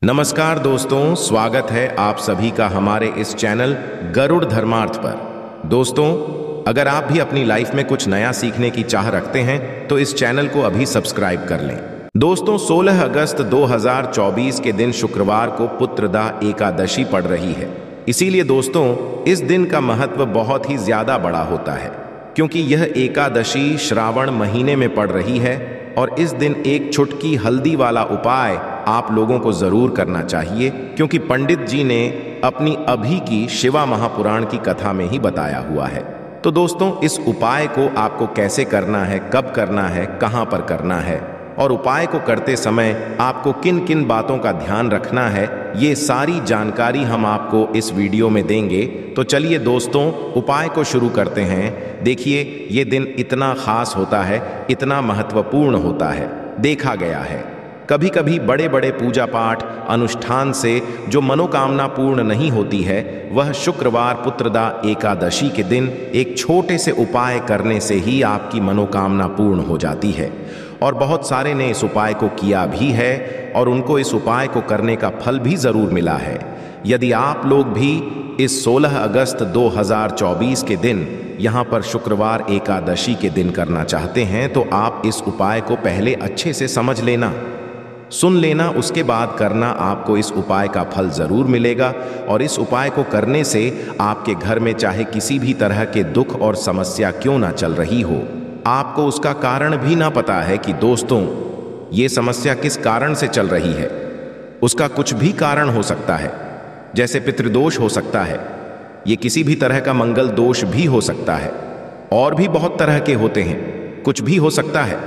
नमस्कार दोस्तों, स्वागत है आप सभी का हमारे इस चैनल गरुड़ धर्मार्थ पर। दोस्तों, अगर आप भी अपनी लाइफ में कुछ नया सीखने की चाह रखते हैं तो इस चैनल को अभी सब्सक्राइब कर लें। दोस्तों, 16 अगस्त 2024 के दिन शुक्रवार को पुत्रदा एकादशी पड़ रही है। इसीलिए दोस्तों, इस दिन का महत्व बहुत ही ज्यादा बड़ा होता है, क्योंकि यह एकादशी श्रावण महीने में पड़ रही है और इस दिन एक छुटकी हल्दी वाला उपाय आप लोगों को जरूर करना चाहिए, क्योंकि पंडित जी ने अपनी अभी की शिवा महापुराण की कथा में ही बताया हुआ है। तो दोस्तों, इस उपाय को आपको कैसे करना है, कब करना है, कहां पर करना है और उपाय को करते समय आपको किन किन बातों का ध्यान रखना है, ये सारी जानकारी हम आपको इस वीडियो में देंगे। तो चलिए दोस्तों, उपाय को शुरू करते हैं। देखिए, ये दिन इतना खास होता है, इतना महत्वपूर्ण होता है। देखा गया है कभी कभी बड़े बड़े पूजा पाठ अनुष्ठान से जो मनोकामना पूर्ण नहीं होती है, वह शुक्रवार पुत्रदा एकादशी के दिन एक छोटे से उपाय करने से ही आपकी मनोकामना पूर्ण हो जाती है। और बहुत सारे ने इस उपाय को किया भी है और उनको इस उपाय को करने का फल भी जरूर मिला है। यदि आप लोग भी इस 16 अगस्त 2024 के दिन यहाँ पर शुक्रवार एकादशी के दिन करना चाहते हैं तो आप इस उपाय को पहले अच्छे से समझ लेना, सुन लेना, उसके बाद करना। आपको इस उपाय का फल जरूर मिलेगा और इस उपाय को करने से आपके घर में चाहे किसी भी तरह के दुख और समस्या क्यों ना चल रही हो, आपको उसका कारण भी ना पता है कि दोस्तों ये समस्या किस कारण से चल रही है। उसका कुछ भी कारण हो सकता है, जैसे पितृदोष हो सकता है, ये किसी भी तरह का मंगल दोष भी हो सकता है, और भी बहुत तरह के होते हैं, कुछ भी हो सकता है।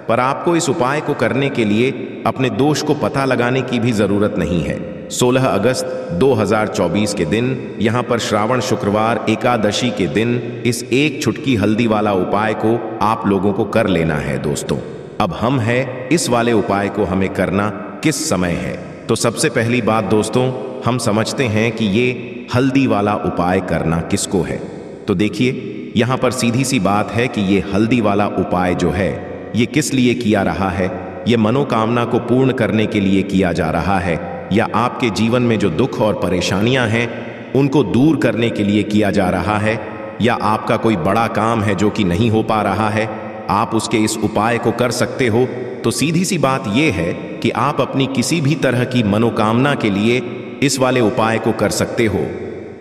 पर आपको इस उपाय को करने के लिए अपने दोष को पता लगाने की भी जरूरत नहीं है। 16 अगस्त 2024 के दिन यहाँ पर श्रावण शुक्रवार एकादशी के दिन इस एक छुटकी हल्दी वाला उपाय को आप लोगों को कर लेना है। दोस्तों, अब हम है इस वाले उपाय को हमें करना किस समय है। तो सबसे पहली बात दोस्तों, हम समझते हैं कि ये हल्दी वाला उपाय करना किसको है। तो देखिए, यहाँ पर सीधी सी बात है कि ये हल्दी वाला उपाय जो है ये किस लिए किया रहा है। ये मनोकामना को पूर्ण करने के लिए किया जा रहा है, या आपके जीवन में जो दुख और परेशानियां हैं उनको दूर करने के लिए किया जा रहा है, या आपका कोई बड़ा काम है जो कि नहीं हो पा रहा है, आप उसके इस उपाय को कर सकते हो। तो सीधी सी बात यह है कि आप अपनी किसी भी तरह की मनोकामना के लिए इस वाले उपाय को कर सकते हो।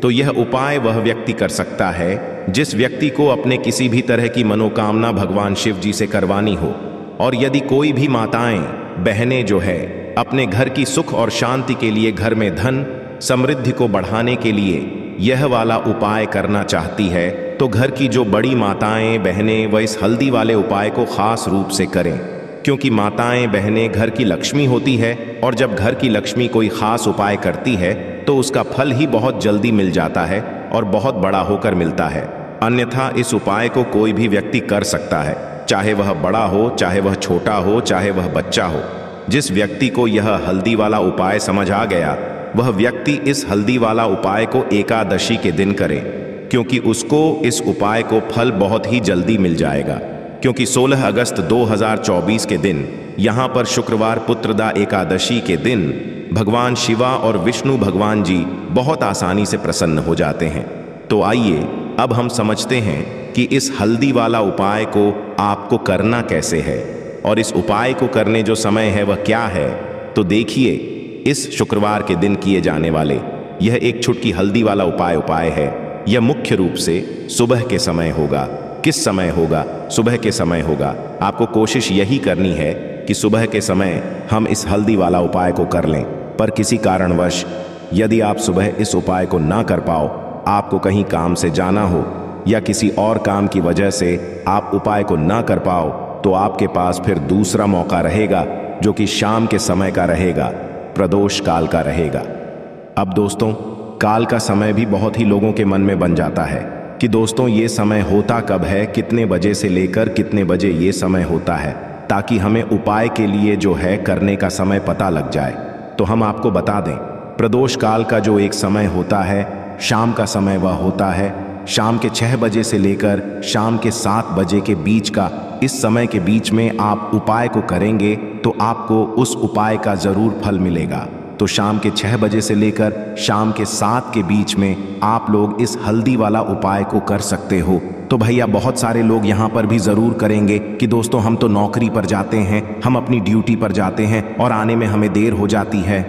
तो यह उपाय वह व्यक्ति कर सकता है जिस व्यक्ति को अपने किसी भी तरह की मनोकामना भगवान शिव जी से करवानी हो। और यदि कोई भी माताएं बहनें जो है अपने घर की सुख और शांति के लिए, घर में धन समृद्धि को बढ़ाने के लिए यह वाला उपाय करना चाहती है, तो घर की जो बड़ी माताएं बहनें वह इस हल्दी वाले उपाय को खास रूप से करें, क्योंकि माताएं बहनें घर की लक्ष्मी होती है और जब घर की लक्ष्मी कोई खास उपाय करती है तो उसका फल ही बहुत जल्दी मिल जाता है और बहुत बड़ा होकर मिलता है। अन्यथा इस उपाय को कोई भी व्यक्ति कर सकता है, चाहे वह बड़ा हो, चाहे वह छोटा हो, चाहे वह बच्चा हो। जिस व्यक्ति को यह हल्दी वाला उपाय समझ आ गया, वह व्यक्ति इस हल्दी वाला उपाय को एकादशी के दिन करे, क्योंकि उसको इस उपाय को फल बहुत ही जल्दी मिल जाएगा। क्योंकि 16 अगस्त 2024 के दिन यहाँ पर शुक्रवार पुत्रदा एकादशी के दिन भगवान शिवा और विष्णु भगवान जी बहुत आसानी से प्रसन्न हो जाते हैं। तो आइए अब हम समझते हैं कि इस हल्दी वाला उपाय को आपको करना कैसे है और इस उपाय को करने जो समय है वह क्या है। तो देखिए, इस शुक्रवार के दिन किए जाने वाले यह एक छुटकी हल्दी वाला उपाय है। यह मुख्य रूप से सुबह के समय होगा। किस समय होगा? सुबह के समय होगा। आपको कोशिश यही करनी है कि सुबह के समय हम इस हल्दी वाला उपाय को कर लें। पर किसी कारणवश यदि आप सुबह इस उपाय को ना कर पाओ, आपको कहीं काम से जाना हो या किसी और काम की वजह से आप उपाय को ना कर पाओ, तो आपके पास फिर दूसरा मौका रहेगा जो कि शाम के समय का रहेगा, प्रदोष काल का रहेगा। अब दोस्तों, काल का समय भी बहुत ही लोगों के मन में बन जाता है कि दोस्तों ये समय होता कब है, कितने बजे से लेकर कितने बजे ये समय होता है, ताकि हमें उपाय के लिए जो है करने का समय पता लग जाए। तो हम आपको बता दें, प्रदोष काल का जो एक समय होता है, शाम का समय वह होता है शाम के 6 बजे से लेकर शाम के 7 बजे के बीच का। इस समय के बीच में आप उपाय को करेंगे तो आपको उस उपाय का जरूर फल मिलेगा। तो शाम के 6 बजे से लेकर शाम के 7 के बीच में आप लोग इस हल्दी वाला उपाय को कर सकते हो। तो भैया बहुत सारे लोग यहाँ पर भी ज़रूर करेंगे कि दोस्तों हम तो नौकरी पर जाते हैं, हम अपनी ड्यूटी पर जाते हैं और आने में हमें देर हो जाती है,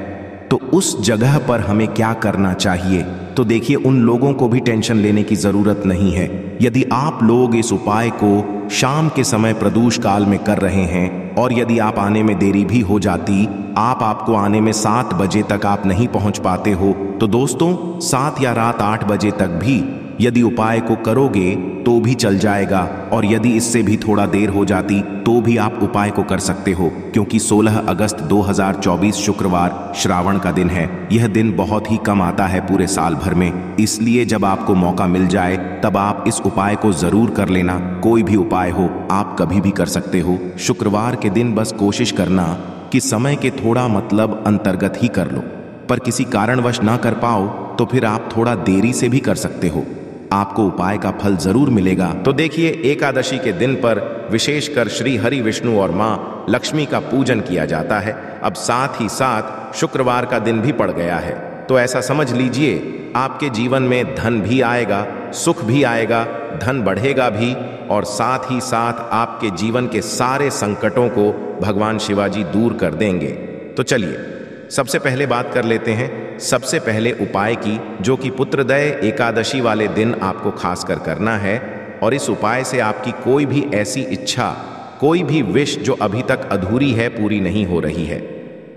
तो उस जगह पर हमें क्या करना चाहिए। तो देखिए, उन लोगों को भी टेंशन लेने की ज़रूरत नहीं है। यदि आप लोग इस उपाय को शाम के समय प्रदोष काल में कर रहे हैं और यदि आप आने में देरी भी हो जाती, आपको आने में 7 बजे तक आप नहीं पहुंच पाते हो, तो दोस्तों 7 या रात 8 बजे तक भी यदि उपाय को करोगे तो भी चल जाएगा, और यदि इससे भी थोड़ा देर हो जाती तो भी आप उपाय को कर सकते हो, क्योंकि 16 अगस्त 2024 शुक्रवार श्रावण का दिन है। यह दिन बहुत ही कम आता है पूरे साल भर में, इसलिए जब आपको मौका मिल जाए तब आप इस उपाय को जरूर कर लेना। कोई भी उपाय हो आप कभी भी कर सकते हो। शुक्रवार के दिन बस कोशिश करना कि समय के थोड़ा अंतर्गत ही कर लो, पर किसी कारणवश ना कर पाओ तो फिर आप थोड़ा देरी से भी कर सकते हो, आपको उपाय का फल जरूर मिलेगा। तो देखिए, एकादशी के दिन पर विशेषकर श्री हरि विष्णु और माँ लक्ष्मी का पूजन किया जाता है। अब साथ ही साथ शुक्रवार का दिन भी पड़ गया है, तो ऐसा समझ लीजिए आपके जीवन में धन भी आएगा, सुख भी आएगा, धन बढ़ेगा भी, और साथ ही साथ आपके जीवन के सारे संकटों को भगवान शिवाजी दूर कर देंगे। तो चलिए सबसे पहले बात कर लेते हैं सबसे पहले उपाय की, जो कि पुत्रदय एकादशी वाले दिन आपको खासकर करना है। और इस उपाय से आपकी कोई भी ऐसी इच्छा, कोई भी विश जो अभी तक अधूरी है, पूरी नहीं हो रही है,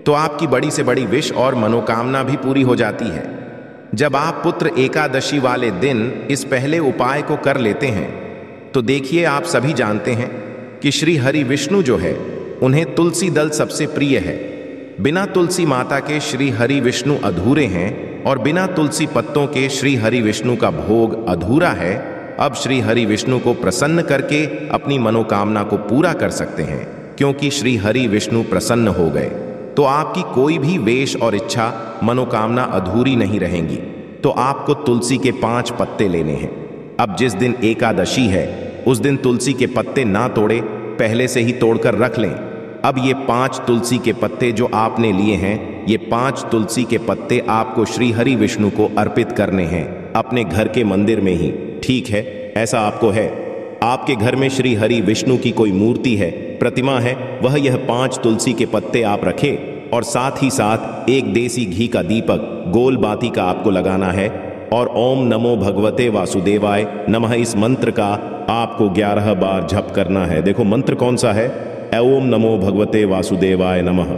तो आपकी बड़ी से बड़ी विश और मनोकामना भी पूरी हो जाती है। जब आप पुत्र एकादशी वाले दिन इस पहले उपाय को कर लेते हैं, तो देखिए आप सभी जानते हैं कि श्री हरि विष्णु जो है, उन्हें तुलसी दल सबसे प्रिय है। बिना तुलसी माता के श्री हरि विष्णु अधूरे हैं, और बिना तुलसी पत्तों के श्री हरि विष्णु का भोग अधूरा है। अब श्री हरि विष्णु को प्रसन्न करके अपनी मनोकामना को पूरा कर सकते हैं, क्योंकि श्री हरि विष्णु प्रसन्न हो गए तो आपकी कोई भी वेश और इच्छा, मनोकामना अधूरी नहीं रहेंगी। तो आपको तुलसी के 5 पत्ते लेने हैं। अब जिस दिन एकादशी है उस दिन तुलसी के पत्ते ना तोड़े, पहले से ही तोड़कर रख लें। अब ये 5 तुलसी के पत्ते जो आपने लिए हैं, ये 5 तुलसी के पत्ते आपको श्री हरि विष्णु को अर्पित करने हैं, अपने घर के मंदिर में ही। ठीक है, ऐसा आपको है, आपके घर में श्री हरि विष्णु की कोई मूर्ति है, प्रतिमा है, वह यह 5 तुलसी के पत्ते आप रखें, और साथ ही साथ एक देसी घी का दीपक गोल बाती का आपको लगाना है, और ओम नमो भगवते वासुदेवाय नमः इस मंत्र का आपको 11 बार जप करना है। देखो मंत्र कौन सा है, ओम नमो भगवते वासुदेवाय नमः।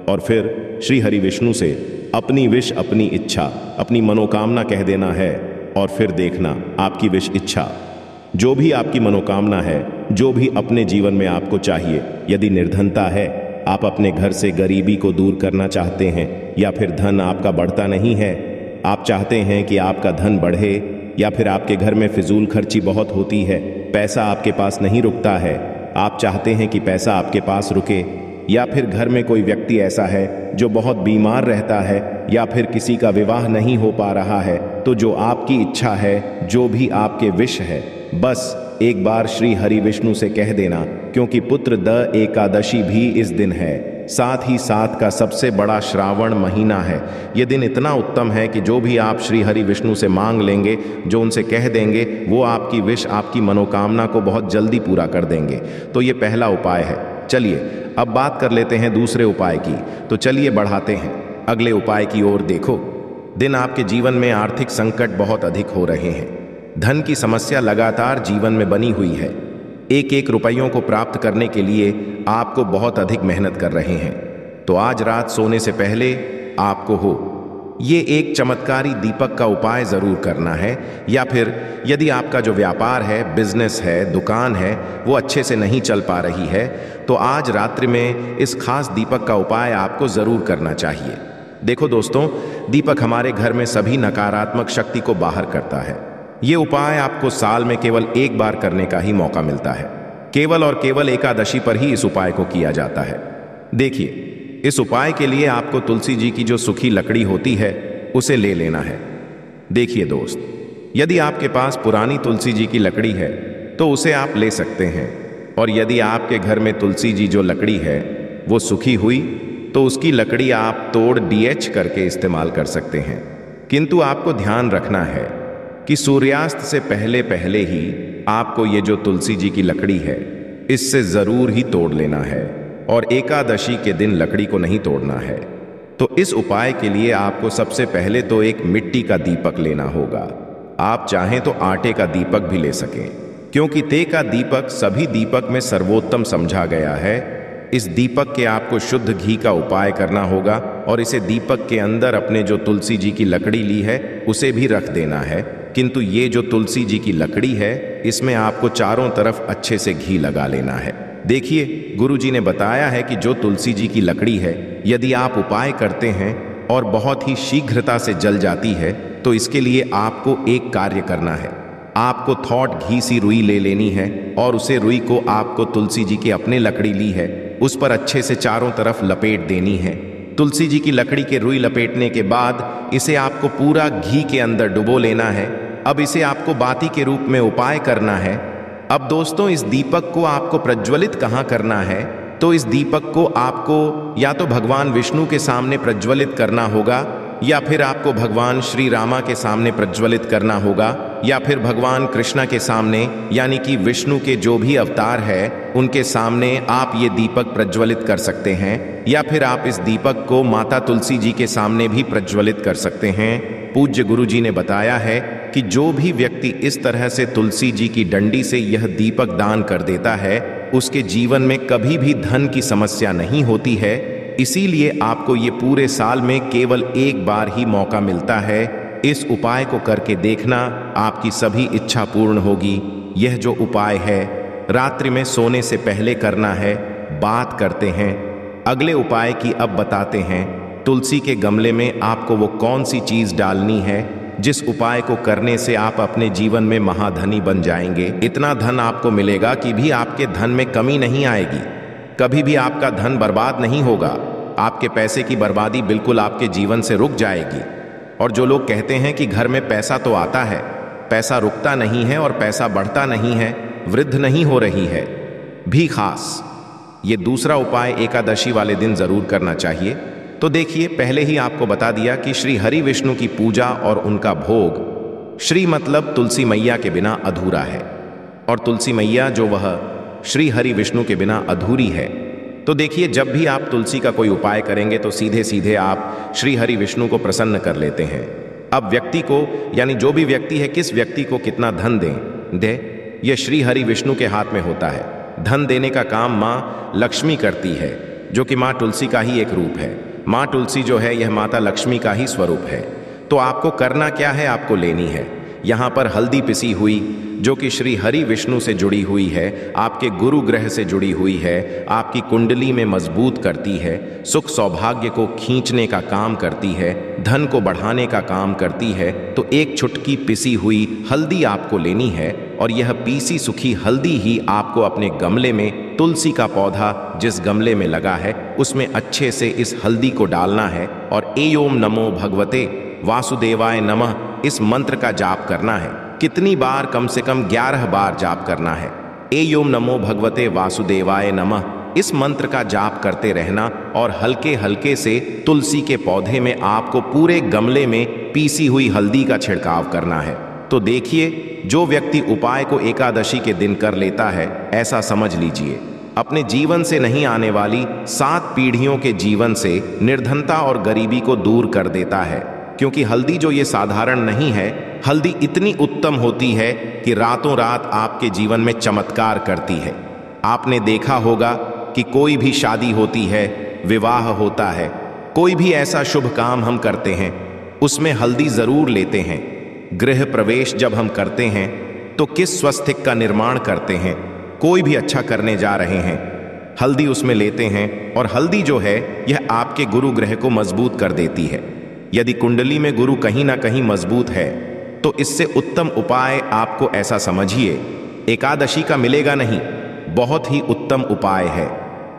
और फिर श्री हरि विष्णु से अपनी विश, अपनी इच्छा, अपनी मनोकामना कह देना है, और फिर देखना आपकी विश, इच्छा, जो भी आपकी मनोकामना है, जो भी अपने जीवन में आपको चाहिए, यदि निर्धनता है, आप अपने घर से गरीबी को दूर करना चाहते हैं, या फिर धन आपका बढ़ता नहीं है, आप चाहते हैं कि आपका धन बढ़े, या फिर आपके घर में फिजूल खर्ची बहुत होती है, पैसा आपके पास नहीं रुकता है, आप चाहते हैं कि पैसा आपके पास रुके, या फिर घर में कोई व्यक्ति ऐसा है जो बहुत बीमार रहता है, या फिर किसी का विवाह नहीं हो पा रहा है, तो जो आपकी इच्छा है, जो भी आपके विश है, बस एक बार श्री हरि विष्णु से कह देना, क्योंकि पुत्र द एकादशी भी इस दिन है, साथ ही साथ का सबसे बड़ा श्रावण महीना है। ये दिन इतना उत्तम है कि जो भी आप श्री हरि विष्णु से मांग लेंगे, जो उनसे कह देंगे, वो आपकी विश, आपकी मनोकामना को बहुत जल्दी पूरा कर देंगे। तो ये पहला उपाय है। चलिए अब बात कर लेते हैं दूसरे उपाय की। तो चलिए बढ़ाते हैं अगले उपाय की ओर। देखो, दिन आपके जीवन में आर्थिक संकट बहुत अधिक हो रहे हैं, धन की समस्या लगातार जीवन में बनी हुई है, एक एक रुपयों को प्राप्त करने के लिए आपको बहुत अधिक मेहनत कर रहे हैं। तो आज रात सोने से पहले आपको ये एक चमत्कारी दीपक का उपाय जरूर करना है, या फिर यदि आपका जो व्यापार है, बिजनेस है, दुकान है, वो अच्छे से नहीं चल पा रही है, तो आज रात्रि में इस खास दीपक का उपाय आपको जरूर करना चाहिए। देखो दोस्तों, दीपक हमारे घर में सभी नकारात्मक शक्ति को बाहर करता है। ये उपाय आपको साल में केवल एक बार करने का ही मौका मिलता है। केवल और केवल एकादशी पर ही इस उपाय को किया जाता है। देखिए, इस उपाय के लिए आपको तुलसी जी की जो सूखी लकड़ी होती है उसे ले लेना है। देखिए दोस्त, यदि आपके पास पुरानी तुलसी जी की लकड़ी है तो उसे आप ले सकते हैं, और यदि आपके घर में तुलसी जी जो लकड़ी है वो सूखी हुई तो उसकी लकड़ी आप तोड़ डीएच करके इस्तेमाल कर सकते हैं। किंतु आपको ध्यान रखना है कि सूर्यास्त से पहले पहले ही आपको ये जो तुलसी जी की लकड़ी है इससे जरूर ही तोड़ लेना है और एकादशी के दिन लकड़ी को नहीं तोड़ना है। तो इस उपाय के लिए आपको सबसे पहले तो एक मिट्टी का दीपक लेना होगा। आप चाहें तो आटे का दीपक भी ले सकें, क्योंकि ते का दीपक सभी दीपक में सर्वोत्तम समझा गया है। इस दीपक के आपको शुद्ध घी का उपाय करना होगा और इसे दीपक के अंदर अपने जो तुलसी जी की लकड़ी ली है उसे भी रख देना है। किंतु ये जो तुलसी जी की लकड़ी है इसमें आपको चारों तरफ अच्छे से घी लगा लेना है। देखिए, गुरु जी ने बताया है कि जो तुलसी जी की लकड़ी है यदि आप उपाय करते हैं और बहुत ही शीघ्रता से जल जाती है तो इसके लिए आपको एक कार्य करना है। आपको थोट घी सी रुई ले लेनी है और उसे रुई को आपको तुलसी जी की अपने लकड़ी ली है उस पर अच्छे से चारों तरफ लपेट देनी है। तुलसी जी की लकड़ी के रुई लपेटने के बाद इसे आपको पूरा घी के अंदर डुबो लेना है। अब इसे आपको बाती के रूप में उपाय करना है। अब दोस्तों, इस दीपक को आपको प्रज्वलित कहाँ करना है? तो इस दीपक को आपको या तो भगवान विष्णु के सामने प्रज्वलित करना होगा या फिर आपको भगवान श्री रामा के सामने प्रज्वलित करना होगा या फिर भगवान कृष्णा के सामने, यानी कि विष्णु के जो भी अवतार है उनके सामने आप ये दीपक प्रज्वलित कर सकते हैं, या फिर आप इस दीपक को माता तुलसी जी के सामने भी प्रज्वलित कर सकते हैं। पूज्य गुरु जी ने बताया है कि जो भी व्यक्ति इस तरह से तुलसी जी की डंडी से यह दीपक दान कर देता है उसके जीवन में कभी भी धन की समस्या नहीं होती है। इसीलिए आपको ये पूरे साल में केवल एक बार ही मौका मिलता है। इस उपाय को करके देखना, आपकी सभी इच्छा पूर्ण होगी। यह जो उपाय है रात्रि में सोने से पहले करना है। बात करते हैं अगले उपाय की। अब बताते हैं तुलसी के गमले में आपको वो कौन सी चीज डालनी है जिस उपाय को करने से आप अपने जीवन में महाधनी बन जाएंगे। इतना धन आपको मिलेगा कि भी आपके धन में कमी नहीं आएगी, कभी भी आपका धन बर्बाद नहीं होगा। आपके पैसे की बर्बादी बिल्कुल आपके जीवन से रुक जाएगी। और जो लोग कहते हैं कि घर में पैसा तो आता है, पैसा रुकता नहीं है और पैसा बढ़ता नहीं है, वृद्ध नहीं हो रही है भी खास, ये दूसरा उपाय एकादशी वाले दिन जरूर करना चाहिए। तो देखिए, पहले ही आपको बता दिया कि श्री हरि विष्णु की पूजा और उनका भोग, श्री मतलब तुलसी मैया के बिना अधूरा है और तुलसी मैया जो वह श्री हरि विष्णु के बिना अधूरी है। तो देखिए, जब भी आप तुलसी का कोई उपाय करेंगे तो सीधे सीधे आप श्री हरि विष्णु को प्रसन्न कर लेते हैं। अब व्यक्ति को, यानी जो भी व्यक्ति है, किस व्यक्ति को कितना धन दे यह श्री हरि विष्णु के हाथ में होता है। धन देने का काम माँ लक्ष्मी करती है, जो कि माँ तुलसी का ही एक रूप है। माँ तुलसी जो है यह माता लक्ष्मी का ही स्वरूप है। तो आपको करना क्या है? आपको लेनी है यहाँ पर हल्दी पिसी हुई, जो कि श्री हरि विष्णु से जुड़ी हुई है, आपके गुरु ग्रह से जुड़ी हुई है, आपकी कुंडली में मजबूत करती है, सुख सौभाग्य को खींचने का काम करती है, धन को बढ़ाने का काम करती है। तो एक चुटकी पिसी हुई हल्दी आपको लेनी है और यह पीसी सूखी हल्दी ही आपको अपने गमले में, तुलसी का पौधा जिस गमले में लगा है उसमें अच्छे से इस हल्दी को डालना है और एयोम नमो भगवते वासुदेवाय नमः इस मंत्र का जाप करना है। कितनी बार? कम से कम 11 बार जाप करना है। एयोम नमो भगवते वासुदेवाय नमः इस मंत्र का जाप करते रहना और हल्के हल्के से तुलसी के पौधे में आपको पूरे गमले में पीसी हुई हल्दी का छिड़काव करना है। तो देखिए, जो व्यक्ति उपाय को एकादशी के दिन कर लेता है, ऐसा समझ लीजिए अपने जीवन से नहीं आने वाली 7 पीढ़ियों के जीवन से निर्धनता और गरीबी को दूर कर देता है। क्योंकि हल्दी जो ये साधारण नहीं है, हल्दी इतनी उत्तम होती है कि रातों रात आपके जीवन में चमत्कार करती है। आपने देखा होगा कि कोई भी शादी होती है, विवाह होता है, कोई भी ऐसा शुभ काम हम करते हैं उसमें हल्दी जरूर लेते हैं। गृह प्रवेश जब हम करते हैं तो किस स्वस्तिक का निर्माण करते हैं, कोई भी अच्छा करने जा रहे हैं, हल्दी उसमें लेते हैं। और हल्दी जो है यह आपके गुरु ग्रह को मजबूत कर देती है। यदि कुंडली में गुरु कहीं ना कहीं मजबूत है तो इससे उत्तम उपाय आपको ऐसा समझिए एकादशी का मिलेगा नहीं, बहुत ही उत्तम उपाय है।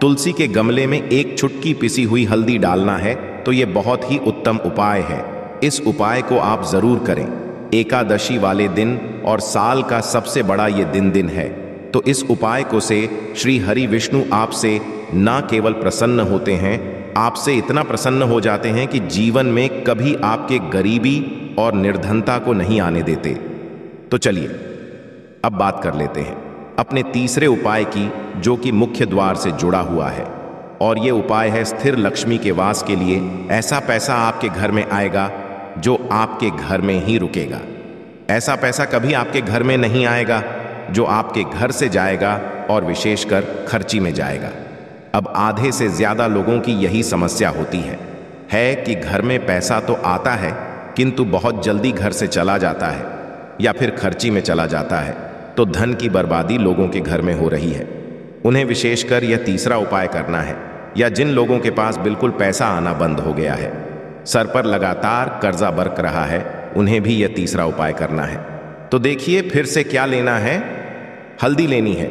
तुलसी के गमले में एक चुटकी पिसी हुई हल्दी डालना है, तो ये बहुत ही उत्तम उपाय है। इस उपाय को आप जरूर करें एकादशी वाले दिन, और साल का सबसे बड़ा ये दिन है। तो इस उपाय को से श्री हरि विष्णु आपसे ना केवल प्रसन्न होते हैं, आपसे इतना प्रसन्न हो जाते हैं कि जीवन में कभी आपके गरीबी और निर्धनता को नहीं आने देते। तो चलिए अब बात कर लेते हैं अपने तीसरे उपाय की, जो कि मुख्य द्वार से जुड़ा हुआ है। और ये उपाय है स्थिर लक्ष्मी के वास के लिए। ऐसा पैसा आपके घर में आएगा जो आपके घर में ही रुकेगा। ऐसा पैसा कभी आपके घर में नहीं आएगा जो आपके घर से जाएगा और विशेषकर खर्ची में जाएगा। अब आधे से ज्यादा लोगों की यही समस्या होती है कि घर में पैसा तो आता है किंतु बहुत जल्दी घर से चला जाता है या फिर खर्ची में चला जाता है। तो धन की बर्बादी लोगों के घर में हो रही है। उन्हें विशेषकर यह तीसरा उपाय करना है, या जिन लोगों के पास बिल्कुल पैसा आना बंद हो गया है, सर पर लगातार कर्जा बरक रहा है, उन्हें भी यह तीसरा उपाय करना है। तो देखिए फिर से क्या लेना है। हल्दी लेनी है,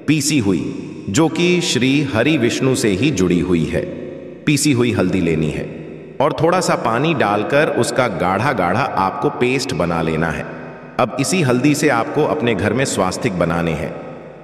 पीसी हुई, जो कि श्री हरि विष्णु से ही जुड़ी हुई है। पीसी हुई हल्दी लेनी है और थोड़ा सा पानी डालकर उसका गाढ़ा गाढ़ा आपको पेस्ट बना लेना है। अब इसी हल्दी से आपको अपने घर में स्वास्तिक बनाने हैं।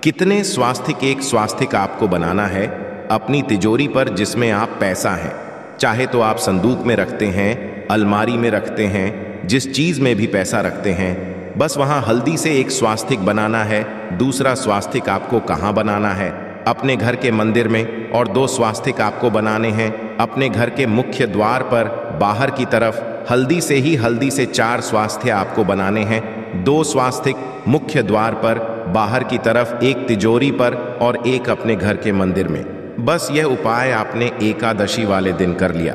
कितने स्वास्तिक? एक स्वास्तिक आपको बनाना है अपनी तिजोरी पर जिसमें आप पैसा है। चाहे तो आप संदूक में रखते हैं, अलमारी में रखते हैं, जिस चीज में भी पैसा रखते हैं, बस वहां हल्दी से एक स्वास्तिक बनाना है। दूसरा स्वास्तिक आपको कहां बनाना है? अपने घर के मंदिर में। और 2 स्वास्तिक आपको बनाने हैं अपने घर के मुख्य द्वार पर बाहर की तरफ। हल्दी से 4 स्वास्थ्य आपको बनाने हैं। 2 स्वास्तिक मुख्य द्वार पर बाहर की तरफ, एक तिजोरी पर और एक अपने घर के मंदिर में। बस यह उपाय आपने एकादशी वाले दिन कर लिया।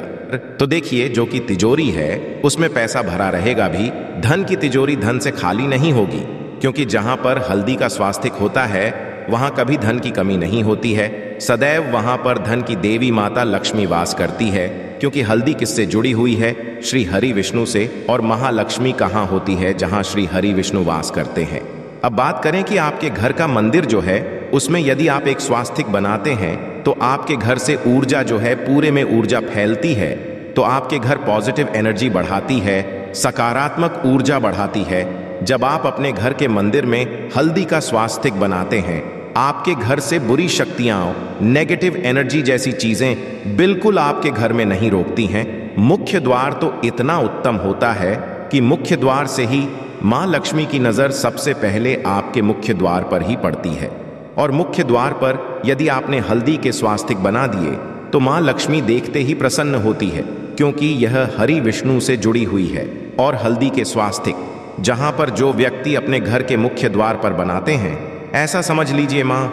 तो देखिए जो कि तिजोरी है उसमें पैसा भरा रहेगा भी। धन की तिजोरी धन से खाली नहीं होगी, क्योंकि जहां पर हल्दी का स्वास्तिक होता है वहां कभी धन की कमी नहीं होती है। सदैव वहां पर धन की देवी माता लक्ष्मी वास करती है, क्योंकि हल्दी किससे जुड़ी हुई है? श्री हरि विष्णु से। और महालक्ष्मी कहाँ होती है? जहां श्री हरि विष्णु वास करते हैं। अब बात करें कि आपके घर का मंदिर जो है उसमें यदि आप एक स्वास्तिक बनाते हैं तो आपके घर से ऊर्जा जो है, पूरे में ऊर्जा फैलती है। तो आपके घर पॉजिटिव एनर्जी बढ़ाती है, सकारात्मक ऊर्जा बढ़ाती है। जब आप अपने घर के मंदिर में हल्दी का स्वास्तिक बनाते हैं, आपके घर से बुरी शक्तियां, नेगेटिव एनर्जी जैसी चीजें बिल्कुल आपके घर में नहीं रोकती हैं। मुख्य द्वार तो इतना उत्तम होता है कि मुख्य द्वार से ही मां लक्ष्मी की नजर सबसे पहले आपके मुख्य द्वार पर ही पड़ती है। और मुख्य द्वार पर यदि आपने हल्दी के स्वास्तिक बना दिए तो मां लक्ष्मी देखते ही प्रसन्न होती है, क्योंकि यह हरि विष्णु से जुड़ी हुई है। और हल्दी के स्वास्तिक जहां पर जो व्यक्ति अपने घर के मुख्य द्वार पर बनाते हैं, ऐसा समझ लीजिए मां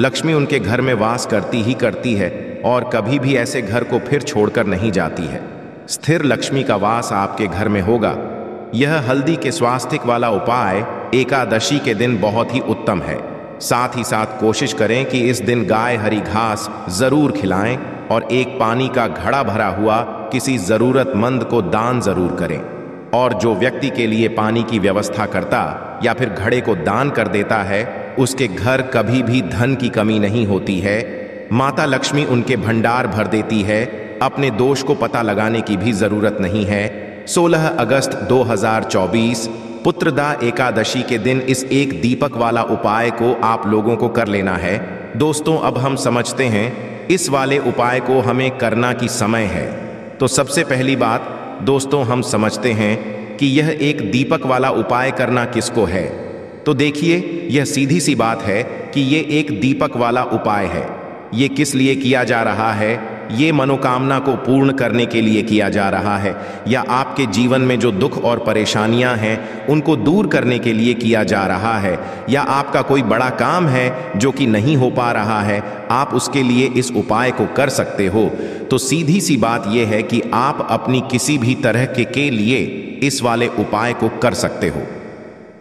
लक्ष्मी उनके घर में वास करती ही करती है और कभी भी ऐसे घर को फिर छोड़कर नहीं जाती है। स्थिर लक्ष्मी का वास आपके घर में होगा। यह हल्दी के स्वास्तिक वाला उपाय एकादशी के दिन बहुत ही उत्तम है। साथ ही साथ कोशिश करें कि इस दिन गाय हरी घास जरूर खिलाएं और एक पानी का घड़ा भरा हुआ किसी जरूरतमंद को दान जरूर करें। और जो व्यक्ति के लिए पानी की व्यवस्था करता या फिर घड़े को दान कर देता है, उसके घर कभी भी धन की कमी नहीं होती है। माता लक्ष्मी उनके भंडार भर देती है। अपने दोष को पता लगाने की भी जरूरत नहीं है। 16 अगस्त 2024 पुत्रदा एकादशी के दिन इस एक दीपक वाला उपाय को आप लोगों को कर लेना है। दोस्तों अब हम समझते हैं इस वाले उपाय को हमें करना की समय है। तो सबसे पहली बात दोस्तों हम समझते हैं कि यह एक दीपक वाला उपाय करना किसको है। तो देखिए यह सीधी सी बात है कि ये एक दीपक वाला उपाय है। ये किस लिए किया जा रहा है? ये मनोकामना को पूर्ण करने के लिए किया जा रहा है, या आपके जीवन में जो दुख और परेशानियां हैं उनको दूर करने के लिए किया जा रहा है, या आपका कोई बड़ा काम है जो कि नहीं हो पा रहा है, आप उसके लिए इस उपाय को कर सकते हो। तो सीधी सी बात यह है कि आप अपनी किसी भी तरह के लिए इस वाले उपाय को कर सकते हो।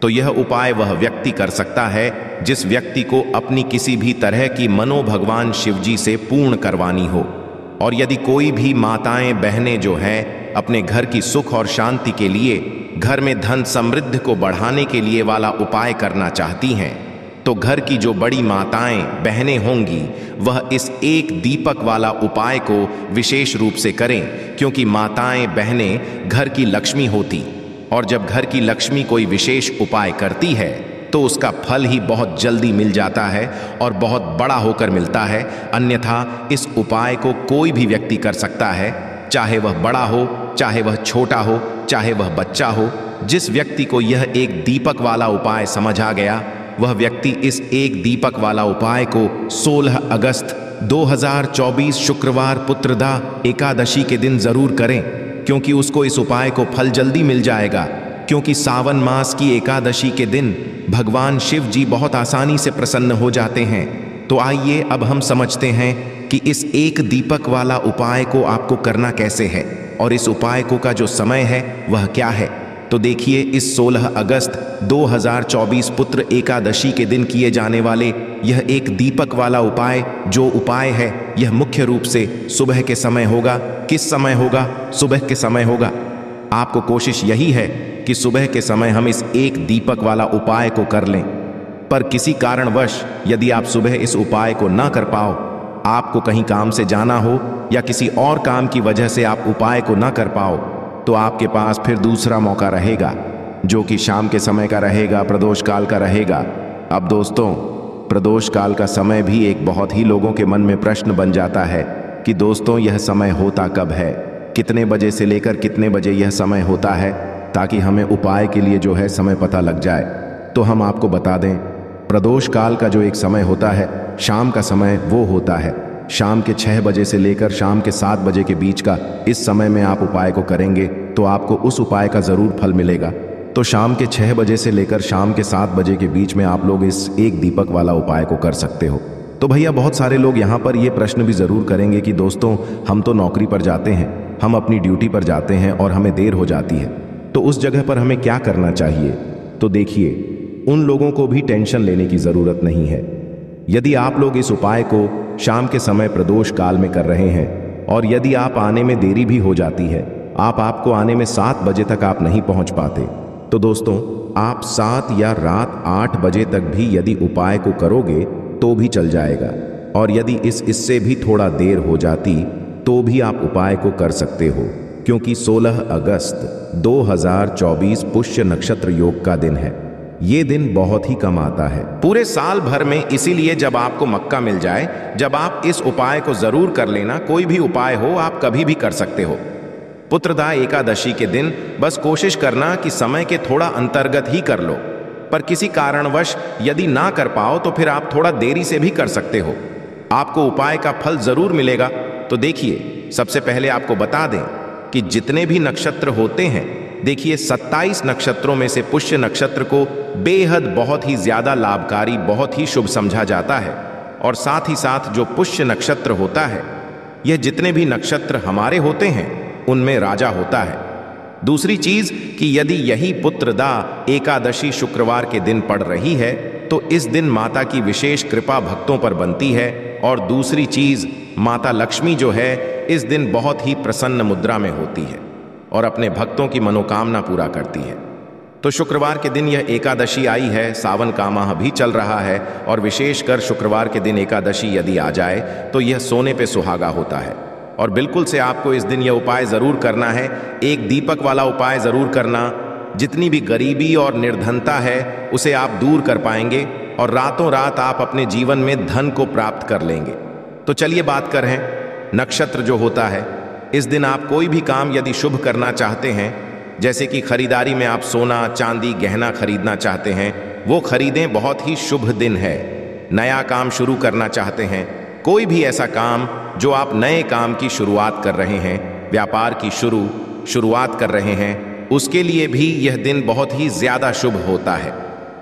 तो यह उपाय वह व्यक्ति कर सकता है जिस व्यक्ति को अपनी किसी भी तरह की मनो भगवान शिवजी से पूर्ण करवानी हो। और यदि कोई भी माताएं बहनें जो हैं अपने घर की सुख और शांति के लिए, घर में धन समृद्धि को बढ़ाने के लिए वाला उपाय करना चाहती हैं, तो घर की जो बड़ी माताएं बहनें होंगी वह इस एक दीपक वाला उपाय को विशेष रूप से करें, क्योंकि माताएं बहनें घर की लक्ष्मी होती। और जब घर की लक्ष्मी कोई विशेष उपाय करती है तो तो उसका फल ही बहुत जल्दी मिल जाता है और बहुत बड़ा होकर मिलता है। अन्यथा इस उपाय को कोई भी व्यक्ति कर सकता है, चाहे वह बड़ा हो, चाहे वह छोटा हो, चाहे वह बच्चा हो। जिस व्यक्ति को यह एक दीपक वाला उपाय समझ आ गया, वह व्यक्ति इस एक दीपक वाला उपाय को 16 अगस्त 2024 शुक्रवार पुत्रदा एकादशी के दिन जरूर करें, क्योंकि उसको इस उपाय को फल जल्दी मिल जाएगा। क्योंकि सावन मास की एकादशी के दिन भगवान शिव जी बहुत आसानी से प्रसन्न हो जाते हैं। तो आइए अब हम समझते हैं कि इस एक दीपक वाला उपाय को आपको करना कैसे है और इस उपाय को का जो समय है वह क्या है। तो देखिए, इस 16 अगस्त 2024 पुत्र एकादशी के दिन किए जाने वाले यह एक दीपक वाला उपाय, जो उपाय है यह मुख्य रूप से सुबह के समय होगा। किस समय होगा? सुबह के समय होगा। आपको कोशिश यही है कि सुबह के समय हम इस एक दीपक वाला उपाय को कर लें। पर किसी कारणवश यदि आप सुबह इस उपाय को ना कर पाओ, आपको कहीं काम से जाना हो या किसी और काम की वजह से आप उपाय को ना कर पाओ, तो आपके पास फिर दूसरा मौका रहेगा, जो कि शाम के समय का रहेगा, प्रदोष काल का रहेगा। अब दोस्तों, प्रदोष काल का समय भी एक बहुत ही लोगों के मन में प्रश्न बन जाता है कि दोस्तों यह समय होता कब है, कितने बजे से लेकर कितने बजे यह समय होता है, ताकि हमें उपाय के लिए जो है समय पता लग जाए। तो हम आपको बता दें, प्रदोष काल का जो एक समय होता है, शाम का समय, वो होता है शाम के 6 बजे से लेकर शाम के 7 बजे के बीच का। इस समय में आप उपाय को करेंगे तो आपको उस उपाय का ज़रूर फल मिलेगा। तो शाम के 6 बजे से लेकर शाम के 7 बजे के बीच में आप लोग इस एक दीपक वाला उपाय को कर सकते हो। तो भैया, बहुत सारे लोग यहाँ पर ये प्रश्न भी ज़रूर करेंगे कि दोस्तों हम तो नौकरी पर जाते हैं, हम अपनी ड्यूटी पर जाते हैं और हमें देर हो जाती है, तो उस जगह पर हमें क्या करना चाहिए। तो देखिए, उन लोगों को भी टेंशन लेने की ज़रूरत नहीं है। यदि आप लोग इस उपाय को शाम के समय प्रदोष काल में कर रहे हैं और यदि आप आने में देरी भी हो जाती है, आपको आने में 7 बजे तक आप नहीं पहुंच पाते, तो दोस्तों आप 7 या रात 8 बजे तक भी यदि उपाय को करोगे तो भी चल जाएगा। और यदि इससे भी थोड़ा देर हो जाती तो भी आप उपाय को कर सकते हो, क्योंकि 16 अगस्त 2024 पुष्य नक्षत्र योग का दिन है। ये दिन बहुत ही कम आता है पूरे साल भर में, इसीलिए जब आपको मौका मिल जाए, जब आप इस उपाय को जरूर कर लेना। कोई भी उपाय हो, आप कभी भी कर सकते हो। पुत्रदा एकादशी के दिन बस कोशिश करना कि समय के थोड़ा अंतर्गत ही कर लो, पर किसी कारणवश यदि ना कर पाओ तो फिर आप थोड़ा देरी से भी कर सकते हो, आपको उपाय का फल जरूर मिलेगा। तो देखिए, सबसे पहले आपको बता दें कि जितने भी नक्षत्र होते हैं, देखिए 27 नक्षत्रों में से पुष्य नक्षत्र को बेहद बहुत ही ज्यादा लाभकारी, बहुत ही शुभ समझा जाता है। और साथ ही साथ जो पुष्य नक्षत्र होता है, यह जितने भी नक्षत्र हमारे होते हैं उनमें राजा होता है। दूसरी चीज कि यदि यही पुत्रदा एकादशी शुक्रवार के दिन पड़ रही है तो इस दिन माता की विशेष कृपा भक्तों पर बनती है। और दूसरी चीज, माता लक्ष्मी जो है इस दिन बहुत ही प्रसन्न मुद्रा में होती है और अपने भक्तों की मनोकामना पूरा करती है। तो शुक्रवार के दिन यह एकादशी आई है, सावन का माह भी चल रहा है और विशेषकर शुक्रवार के दिन एकादशी यदि आ जाए तो यह सोने पे सुहागा होता है। और बिल्कुल से आपको इस दिन यह उपाय ज़रूर करना है, एक दीपक वाला उपाय ज़रूर करना। जितनी भी गरीबी और निर्धनता है उसे आप दूर कर पाएंगे और रातों रात आप अपने जीवन में धन को प्राप्त कर लेंगे। तो चलिए बात करें नक्षत्र जो होता है, इस दिन आप कोई भी काम यदि शुभ करना चाहते हैं, जैसे कि खरीदारी में आप सोना चांदी गहना खरीदना चाहते हैं, वो खरीदें, बहुत ही शुभ दिन है। नया काम शुरू करना चाहते हैं, कोई भी ऐसा काम जो आप नए काम की शुरुआत कर रहे हैं, व्यापार की शुरुआत कर रहे हैं, उसके लिए भी यह दिन बहुत ही ज्यादा शुभ होता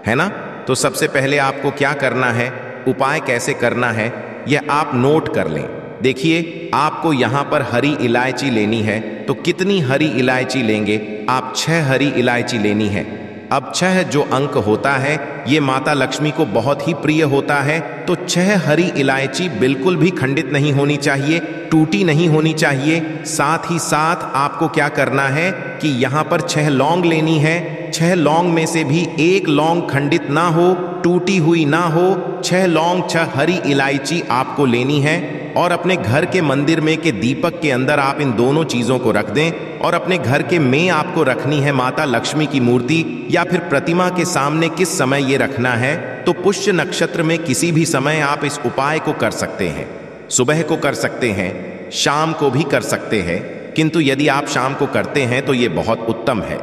है ना। तो सबसे पहले आपको क्या करना है, उपाय कैसे करना है, यह आप नोट कर लें। देखिए, आपको यहाँ पर हरी इलायची लेनी है, तो कितनी हरी इलायची लेंगे आप? 6 हरी इलायची लेनी है। अब 6 जो अंक होता है ये माता लक्ष्मी को बहुत ही प्रिय होता है, तो 6 हरी इलायची बिल्कुल भी खंडित नहीं होनी चाहिए, टूटी नहीं होनी चाहिए। साथ ही साथ आपको क्या करना है कि यहाँ पर 6 लौंग लेनी है, 6 लौंग में से भी एक लौंग खंडित ना हो, टूटी हुई ना हो। 6 लौंग 6 हरी इलायची आपको लेनी है और अपने घर के मंदिर में के दीपक के अंदर आप इन दोनों चीजों को रख दें। और अपने घर के में आपको रखनी है माता लक्ष्मी की मूर्ति या फिर प्रतिमा के सामने। किस समय ये रखना है? तो पुष्य नक्षत्र में किसी भी समय आप इस उपाय को कर सकते हैं। सुबह को कर सकते हैं, शाम को भी कर सकते हैं, किंतु यदि आप शाम को करते हैं तो ये बहुत उत्तम है।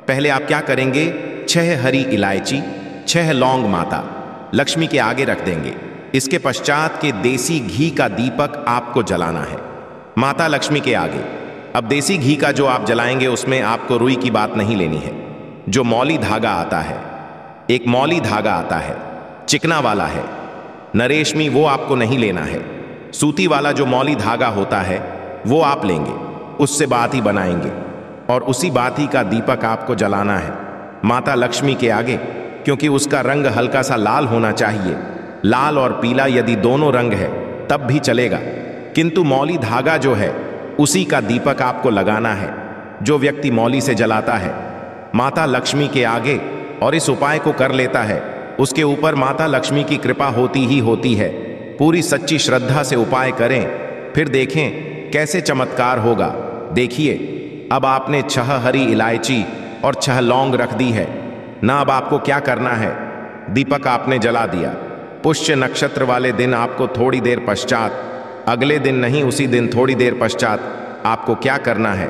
पहले आप क्या करेंगे? 6 हरी इलायची, 6 लौंग माता लक्ष्मी के आगे रख देंगे। इसके पश्चात के देसी घी का दीपक आपको जलाना है माता लक्ष्मी के आगे। अब देसी घी का जो आप जलाएंगे उसमें आपको रुई की बात नहीं लेनी है। जो मौली धागा आता है, एक मौली धागा आता है, चिकना वाला है, नरेशमी, वो आपको नहीं लेना है। सूती वाला जो मौली धागा होता है वो आप लेंगे, उससे बाती बनाएंगे और उसी बाती का दीपक आपको जलाना है माता लक्ष्मी के आगे, क्योंकि उसका रंग हल्का सा लाल होना चाहिए। लाल और पीला यदि दोनों रंग है तब भी चलेगा, किंतु मौली धागा जो है उसी का दीपक आपको लगाना है। जो व्यक्ति मौली से जलाता है माता लक्ष्मी के आगे और इस उपाय को कर लेता है, उसके ऊपर माता लक्ष्मी की कृपा होती ही होती है। पूरी सच्ची श्रद्धा से उपाय करें, फिर देखें कैसे चमत्कार होगा। देखिए, अब आपने 6 हरी इलायची और 6 लौंग रख दी है ना। अब आपको क्या करना है? दीपक आपने जला दिया। पुष्य नक्षत्र वाले दिन आपको थोड़ी देर पश्चात, अगले दिन नहीं उसी दिन थोड़ी देर पश्चात आपको क्या करना है?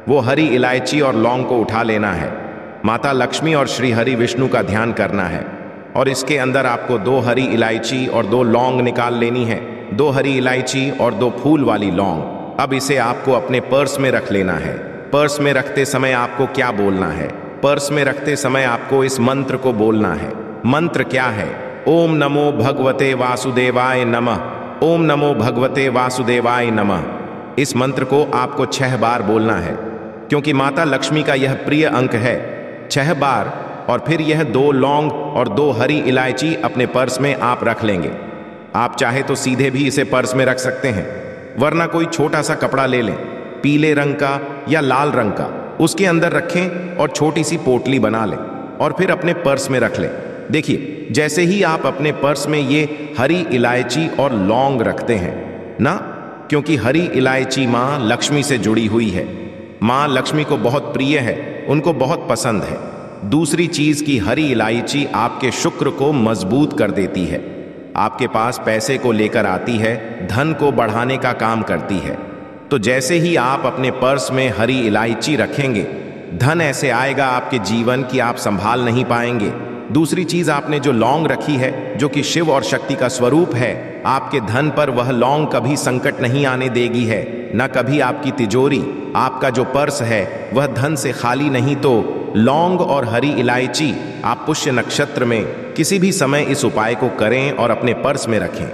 वो हरी इलायची और लौंग को उठा लेना है, माता लक्ष्मी और श्री हरि विष्णु का ध्यान करना है और इसके अंदर आपको 2 हरी इलायची और 2 लौंग निकाल लेनी है। 2 हरी इलायची और 2 फूल वाली लौंग। अब इसे आपको अपने पर्स में रख लेना है। पर्स में रखते समय आपको क्या बोलना है? पर्स में रखते समय आपको इस मंत्र को बोलना है। मंत्र क्या है? ओम नमो भगवते वासुदेवाय नमः। ओम नमो भगवते वासुदेवाय नमः। इस मंत्र को आपको 6 बार बोलना है, क्योंकि माता लक्ष्मी का यह प्रिय अंक है। 6 बार। और फिर यह 2 लौंग और 2 हरी इलायची अपने पर्स में आप रख लेंगे। आप चाहे तो सीधे भी इसे पर्स में रख सकते हैं, वरना कोई छोटा सा कपड़ा ले लें, पीले रंग का या लाल रंग का, उसके अंदर रखें और छोटी सी पोटली बना लें और फिर अपने पर्स में रख लें। देखिए, जैसे ही आप अपने पर्स में ये हरी इलायची और लौंग रखते हैं ना, क्योंकि हरी इलायची माँ लक्ष्मी से जुड़ी हुई है, माँ लक्ष्मी को बहुत प्रिय है, उनको बहुत पसंद है। दूसरी चीज की हरी इलायची आपके शुक्र को मजबूत कर देती है, आपके पास पैसे को लेकर आती है, धन को बढ़ाने का काम करती है। तो जैसे ही आप अपने पर्स में हरी इलायची रखेंगे, धन ऐसे आएगा आपके जीवन की आप संभाल नहीं पाएंगे। दूसरी चीज, आपने जो लौंग रखी है जो कि शिव और शक्ति का स्वरूप है, आपके धन पर वह लौंग कभी संकट नहीं आने देगी है, न कभी आपकी तिजोरी, आपका जो पर्स है वह धन से खाली नहीं। तो लौंग और हरी इलायची आप पुष्य नक्षत्र में किसी भी समय इस उपाय को करें और अपने पर्स में रखें।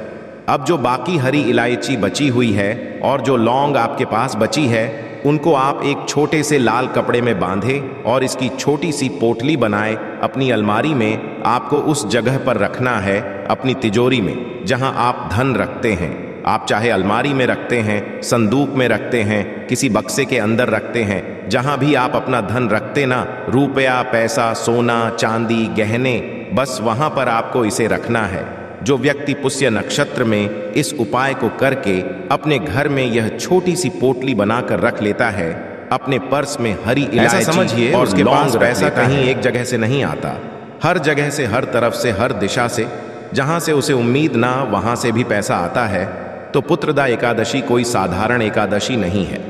अब जो बाकी हरी इलायची बची हुई है और जो लौंग आपके पास बची है, उनको आप एक छोटे से लाल कपड़े में बांधें और इसकी छोटी सी पोटली बनाएं। अपनी अलमारी में आपको उस जगह पर रखना है, अपनी तिजोरी में, जहां आप धन रखते हैं। आप चाहे अलमारी में रखते हैं, संदूक में रखते हैं, किसी बक्से के अंदर रखते हैं, जहां भी आप अपना धन रखते ना, रुपया, पैसा, सोना, चांदी, गहने, बस वहां पर आपको इसे रखना है। जो व्यक्ति पुष्य नक्षत्र में इस उपाय को करके अपने घर में यह छोटी सी पोटली बनाकर रख लेता है, अपने पर्स में हरी इलायची समझिए और उसके पास पैसा कहीं एक जगह से नहीं आता, हर जगह से, हर तरफ से, हर दिशा से, जहां से उसे उम्मीद ना, वहां से भी पैसा आता है। तो पुत्रदा एकादशी कोई साधारण एकादशी नहीं है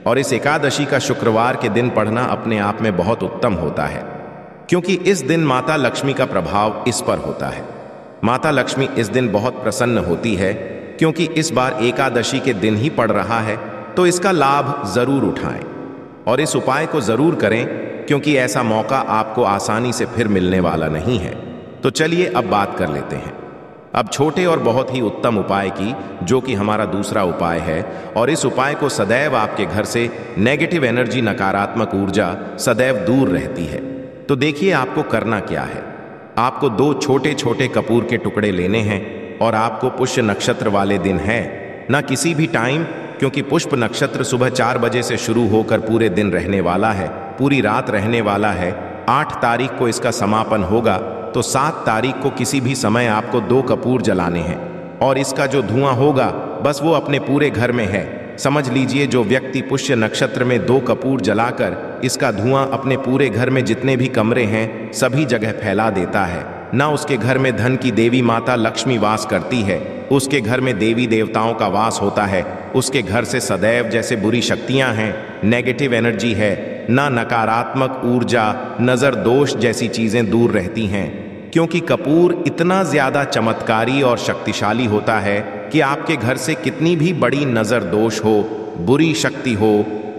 और इस एकादशी का शुक्रवार के दिन पढ़ना अपने आप में बहुत उत्तम होता है, क्योंकि इस दिन माता लक्ष्मी का प्रभाव इस पर होता है। माता लक्ष्मी इस दिन बहुत प्रसन्न होती है, क्योंकि इस बार एकादशी के दिन ही पड़ रहा है। तो इसका लाभ जरूर उठाएं और इस उपाय को जरूर करें, क्योंकि ऐसा मौका आपको आसानी से फिर मिलने वाला नहीं है। तो चलिए अब बात कर लेते हैं अब छोटे और बहुत ही उत्तम उपाय की, जो कि हमारा दूसरा उपाय है। और इस उपाय को सदैव आपके घर से नेगेटिव एनर्जी, नकारात्मक ऊर्जा सदैव दूर रहती है। तो देखिए आपको करना क्या है। आपको 2 छोटे छोटे कपूर के टुकड़े लेने हैं और आपको पुष्य नक्षत्र वाले दिन है ना, किसी भी टाइम, क्योंकि पुष्प नक्षत्र सुबह 4 बजे से शुरू होकर पूरे दिन रहने वाला है, पूरी रात रहने वाला है। 8 तारीख को इसका समापन होगा, तो 7 तारीख को किसी भी समय आपको 2 कपूर जलाने हैं और इसका जो धुआं होगा बस वो अपने पूरे घर में है। समझ लीजिए, जो व्यक्ति पुष्य नक्षत्र में 2 कपूर जलाकर इसका धुआं अपने पूरे घर में जितने भी कमरे हैं सभी जगह फैला देता है, ना उसके घर में धन की देवी माता लक्ष्मी वास करती है, उसके घर में देवी देवताओं का वास होता है, उसके घर से सदैव जैसे बुरी शक्तियां हैं, नेगेटिव एनर्जी है, ना नकारात्मक ऊर्जा, नज़र दोष जैसी चीज़ें दूर रहती हैं। क्योंकि कपूर इतना ज़्यादा चमत्कारी और शक्तिशाली होता है कि आपके घर से कितनी भी बड़ी नज़र दोष हो, बुरी शक्ति हो,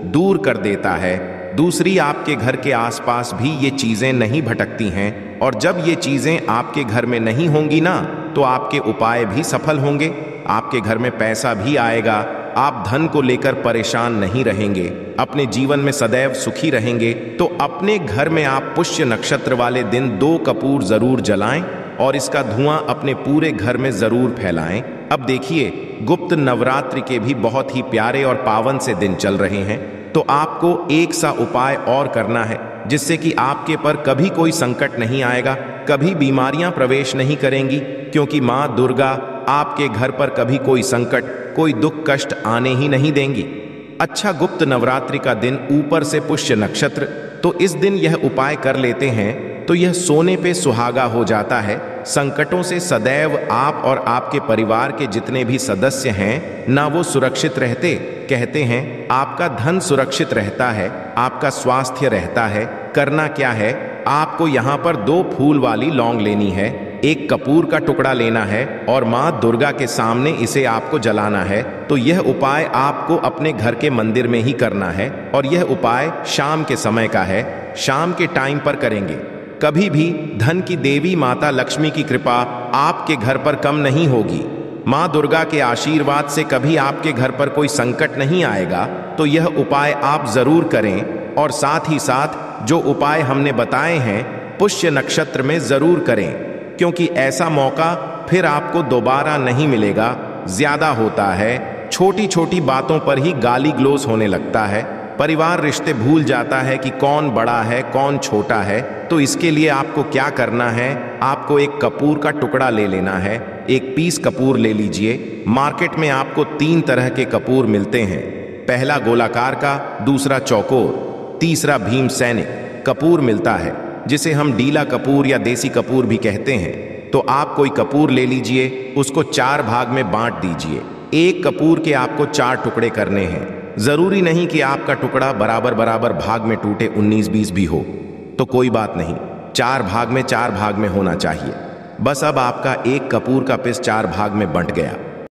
दूर कर देता है। दूसरी, आपके घर के आसपास भी ये चीज़ें नहीं भटकती हैं, और जब ये चीज़ें आपके घर में नहीं होंगी ना, तो आपके उपाय भी सफल होंगे, आपके घर में पैसा भी आएगा, आप धन को लेकर परेशान नहीं रहेंगे, अपने जीवन में सदैव सुखी रहेंगे। तो अपने घर में आप पुष्य नक्षत्र वाले दिन 2 कपूर जरूर जलाएं और इसका धुआं अपने पूरे घर में जरूर फैलाएं। अब देखिए, गुप्त नवरात्रि के भी बहुत ही प्यारे और पावन से दिन चल रहे हैं, तो आपको एक सा उपाय और करना है जिससे कि आपके पर कभी कोई संकट नहीं आएगा, कभी बीमारियां प्रवेश नहीं करेंगी, क्योंकि माँ दुर्गा आपके घर पर कभी कोई संकट, कोई दुख कष्ट आने ही नहीं देंगी। अच्छा, गुप्त नवरात्रि का दिन ऊपर से पुष्य नक्षत्र, तो इस दिन यह उपाय कर लेते हैं तो यह सोने पे सुहागा हो जाता है। संकटों से सदैव आप और आपके परिवार के जितने भी सदस्य हैं ना, वो सुरक्षित रहते। कहते हैं आपका धन सुरक्षित रहता है, आपका स्वास्थ्य रहता है। करना क्या है, आपको यहाँ पर 2 फूल वाली लौंग लेनी है, 1 कपूर का टुकड़ा लेना है और माँ दुर्गा के सामने इसे आपको जलाना है। तो यह उपाय आपको अपने घर के मंदिर में ही करना है और यह उपाय शाम के समय का है, शाम के टाइम पर करेंगे। कभी भी धन की देवी माता लक्ष्मी की कृपा आपके घर पर कम नहीं होगी, माँ दुर्गा के आशीर्वाद से कभी आपके घर पर कोई संकट नहीं आएगा। तो यह उपाय आप जरूर करें और साथ ही साथ जो उपाय हमने बताए हैं पुष्य नक्षत्र में जरूर करें, क्योंकि ऐसा मौका फिर आपको दोबारा नहीं मिलेगा। ज्यादा होता है, छोटी छोटी बातों पर ही गाली ग्लोस होने लगता है, परिवार रिश्ते भूल जाता है कि कौन बड़ा है कौन छोटा है। तो इसके लिए आपको क्या करना है, आपको 1 कपूर का टुकड़ा ले लेना है, 1 पीस कपूर ले लीजिए। मार्केट में आपको 3 तरह के कपूर मिलते हैं, पहला गोलाकार का, दूसरा चौकोर, तीसरा भीम सैनिक कपूर मिलता है, जिसे हम डीला कपूर या देसी कपूर भी कहते हैं। तो आप कोई कपूर ले लीजिए, उसको 4 भाग में बांट दीजिए। 1 कपूर के आपको 4 टुकड़े करने हैं। जरूरी नहीं कि आपका टुकड़ा बराबर बराबर भाग में टूटे, 19-20 भी हो तो कोई बात नहीं, 4 भाग में 4 भाग में होना चाहिए। बस अब आपका 1 कपूर का पीस 4 भाग में बंट गया।